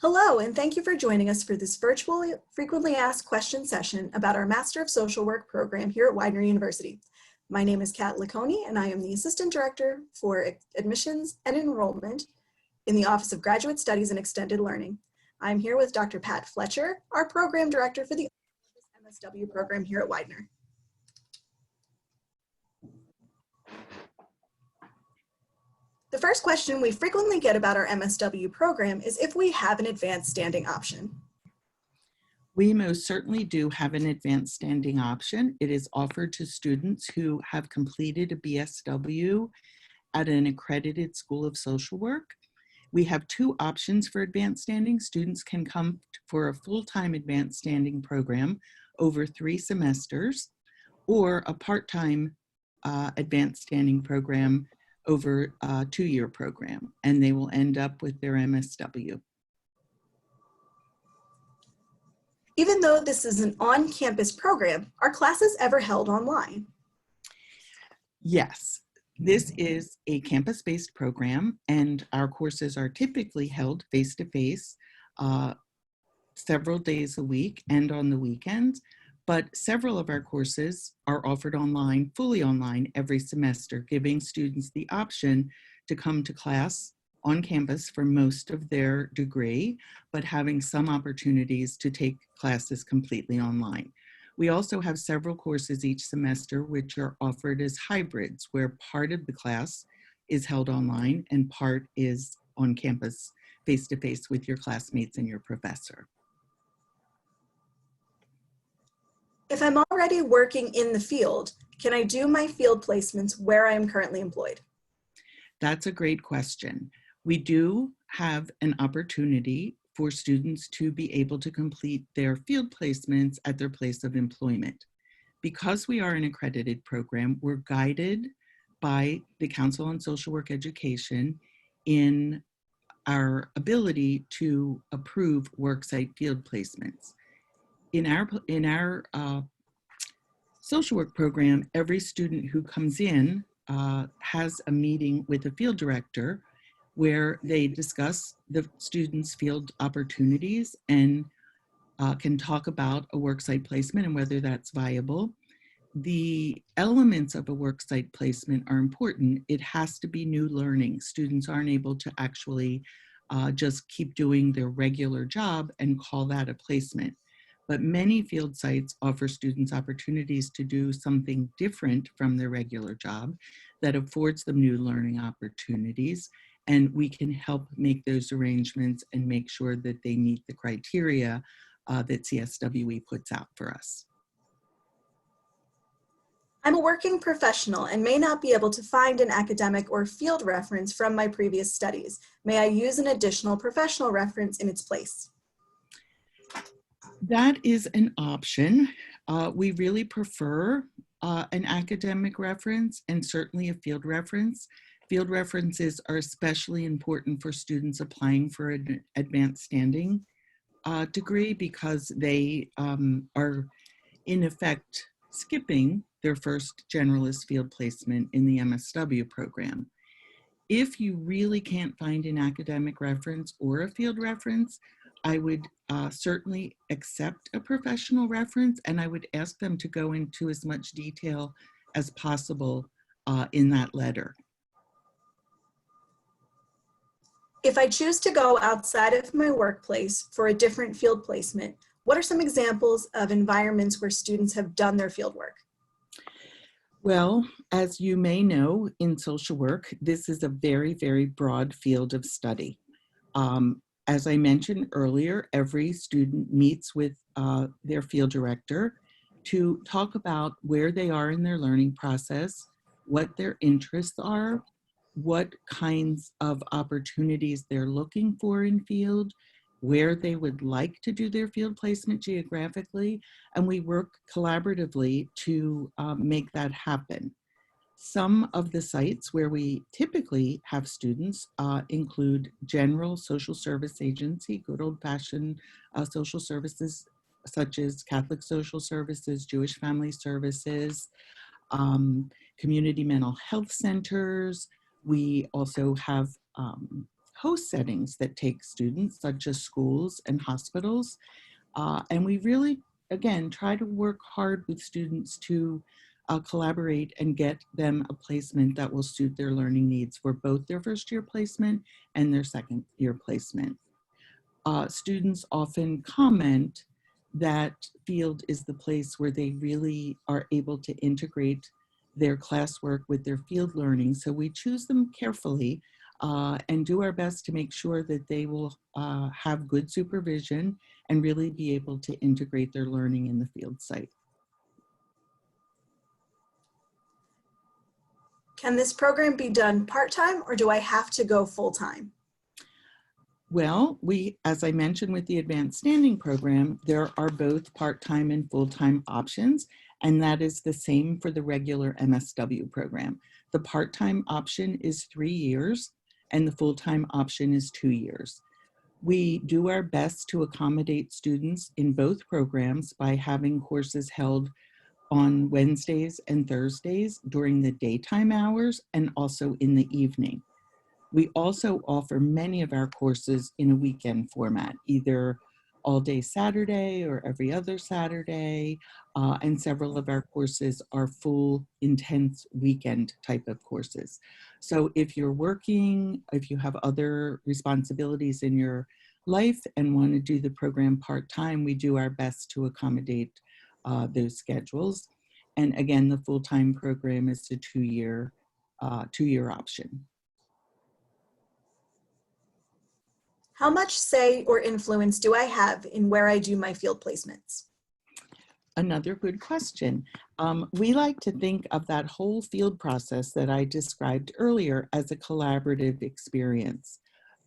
Hello, and thank you for joining us for this virtual frequently asked questions session about our Master of Social Work program here at Widener University. My name is Kat LeConey, and I am the Assistant Director for Admissions and Enrollment in the Office of Graduate Studies and Extended Learning. I'm here with Dr. Pat Fletcher, our Program Director for the MSW program here at Widener. The first question we frequently get about our MSW program is if we have an advanced standing option. We most certainly do have an advanced standing option. It is offered to students who have completed a BSW at an accredited School of Social Work. We have two options for advanced standing. Students can come for a full-time advanced standing program over 3 semesters or a part-time advanced standing program over a 2-year program, and they will end up with their MSW. Even though this is an on-campus program, are classes ever held online? Yes, this is a campus-based program, and our courses are typically held face-to-face several days a week and on the weekends. But several of our courses are offered online, fully online, every semester, giving students the option to come to class on campus for most of their degree, but having some opportunities to take classes completely online. We also have several courses each semester which are offered as hybrids, where part of the class is held online and part is on campus, face-to-face with your classmates and your professor. If I'm already working in the field, can I do my field placements where I am currently employed? That's a great question. We do have an opportunity for students to be able to complete their field placements at their place of employment. Because we are an accredited program, we're guided by the Council on Social Work Education in our ability to approve worksite field placements. In our social work program, every student who comes in has a meeting with a field director where they discuss the student's field opportunities and can talk about a worksite placement and whether that's viable. The elements of a worksite placement are important. It has to be new learning. Students aren't able to actually just keep doing their regular job and call that a placement. But many field sites offer students opportunities to do something different from their regular job that affords them new learning opportunities. And we can help make those arrangements and make sure that they meet the criteria that CSWE puts out for us. I'm a working professional and may not be able to find an academic or field reference from my previous studies. May I use an additional professional reference in its place? That is an option. We really prefer an academic reference and certainly a field reference. Field references are especially important for students applying for an advanced standing degree because they are in effect skipping their first generalist field placement in the MSW program. If you really can't find an academic reference or a field reference, I would certainly accept a professional reference, and I would ask them to go into as much detail as possible in that letter. If I choose to go outside of my workplace for a different field placement, what are some examples of environments where students have done their field work? Well, as you may know, in social work, this is a very, very broad field of study. As I mentioned earlier, every student meets with their field director to talk about where they are in their learning process, what their interests are, what kinds of opportunities they're looking for in field, where they would like to do their field placement geographically, and we work collaboratively to make that happen. Some of the sites where we typically have students include general social service agency, good old-fashioned social services such as Catholic Social Services, Jewish Family Services, community mental health centers. We also have host settings that take students, such as schools and hospitals. And we really, again, try to work hard with students to collaborate and get them a placement that will suit their learning needs for both their first year placement and their second year placement. Students often comment that field is the place where they really are able to integrate their classwork with their field learning. So we choose them carefully and do our best to make sure that they will have good supervision and really be able to integrate their learning in the field site. Can this program be done part-time or do I have to go full-time? Well, as I mentioned with the advanced standing program, there are both part-time and full-time options, and that is the same for the regular MSW program. The part-time option is 3 years and the full-time option is 2 years. We do our best to accommodate students in both programs by having courses held on Wednesdays and Thursdays during the daytime hours and also in the evening. We also offer many of our courses in a weekend format, either all day Saturday or every other Saturday, and several of our courses are full, intense weekend type of courses. So if you're working, if you have other responsibilities in your life and want to do the program part-time, we do our best to accommodate those schedules. And again, the full-time program is a two-year option. How much say or influence do I have in where I do my field placements? Another good question. We like to think of that whole field process that I described earlier as a collaborative experience.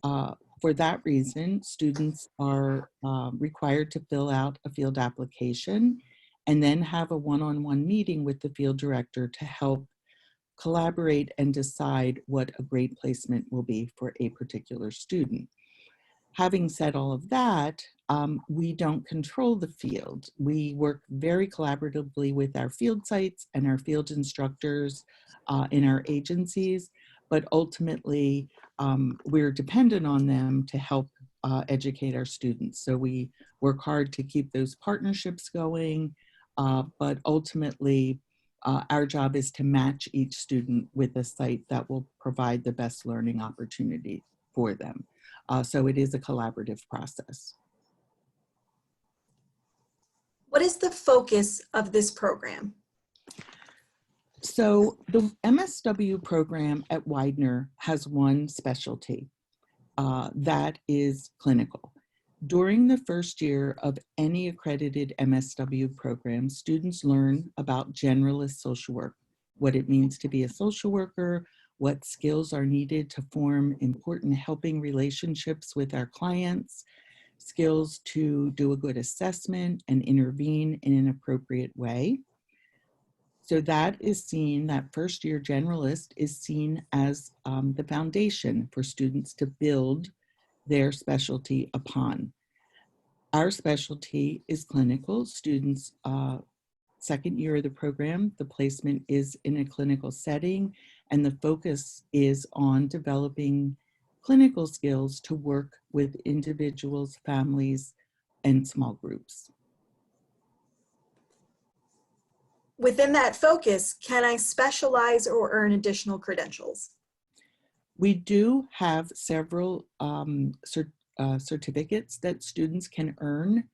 For that reason, students are required to fill out a field application and then have a one-on-one meeting with the field director to help collaborate and decide what a great placement will be for a particular student. Having said all of that, we don't control the field. We work very collaboratively with our field sites and our field instructors in our agencies, but ultimately we're dependent on them to help educate our students. So we work hard to keep those partnerships going, but ultimately our job is to match each student with a site that will provide the best learning opportunity for them. So it is a collaborative process. What is the focus of this program? So the MSW program at Widener has one specialty, that is clinical. During the first year of any accredited MSW program, students learn about generalist social work, what it means to be a social worker, what skills are needed to form important helping relationships with our clients, skills to do a good assessment and intervene in an appropriate way. So that is seen, that first year generalist is seen as the foundation for students to build their specialty upon. Our specialty is clinical. Students, second year of the program, the placement is in a clinical setting, and the focus is on developing clinical skills to work with individuals, families, and small groups. Within that focus, can I specialize or earn additional credentials? We do have several certificates that students can earn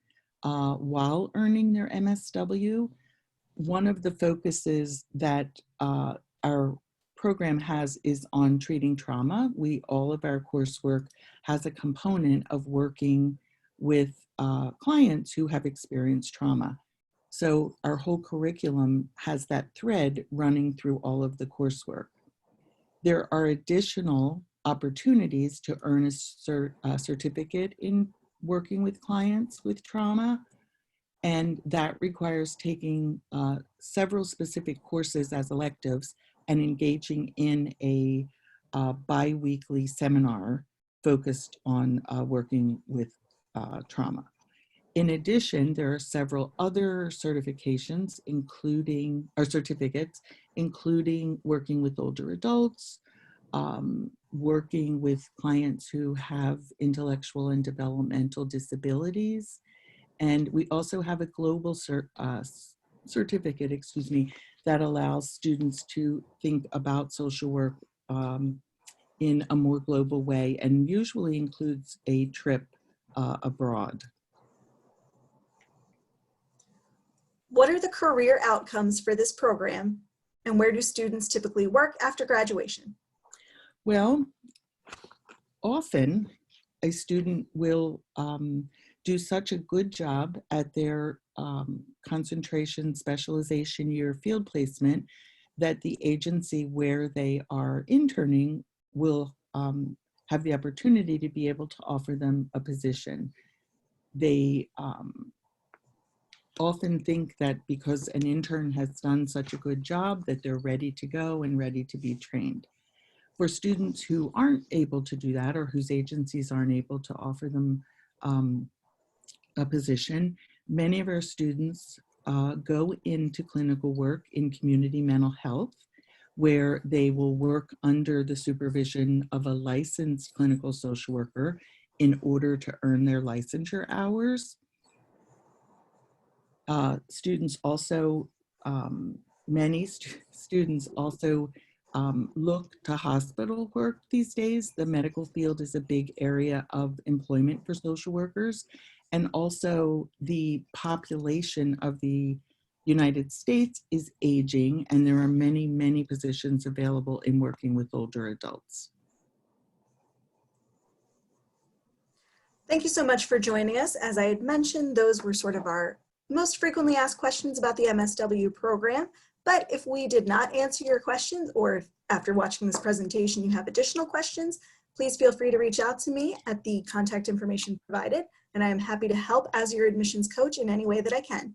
while earning their MSW. One of the focuses that our program has is on treating trauma. All of our coursework has a component of working with clients who have experienced trauma. So our whole curriculum has that thread running through all of the coursework. There are additional opportunities to earn a certificate in working with clients with trauma, and that requires taking several specific courses as electives and engaging in a bi-weekly seminar focused on working with trauma. In addition, there are several other certifications, certificates, including working with older adults, working with clients who have intellectual and developmental disabilities. And we also have a global certificate, that allows students to think about social work in a more global way, and usually includes a trip abroad. What are the career outcomes for this program, and where do students typically work after graduation? Well, often a student will do such a good job at their concentration specialization year field placement that the agency where they are interning will have the opportunity to be able to offer them a position. They often think that because an intern has done such a good job that they're ready to go and ready to be trained. For students who aren't able to do that, or whose agencies aren't able to offer them a position, many of our students go into clinical work in community mental health, where they will work under the supervision of a licensed clinical social worker in order to earn their licensure hours. Students also, many students also look to hospital work these days. The medical field is a big area of employment for social workers, and also the population of the United States is aging, and there are many, many positions available in working with older adults. Thank you so much for joining us. As I had mentioned, those were sort of our most frequently asked questions about the MSW program. But if we did not answer your questions, or if after watching this presentation you have additional questions, please feel free to reach out to me at the contact information provided, and I am happy to help as your admissions coach in any way that I can.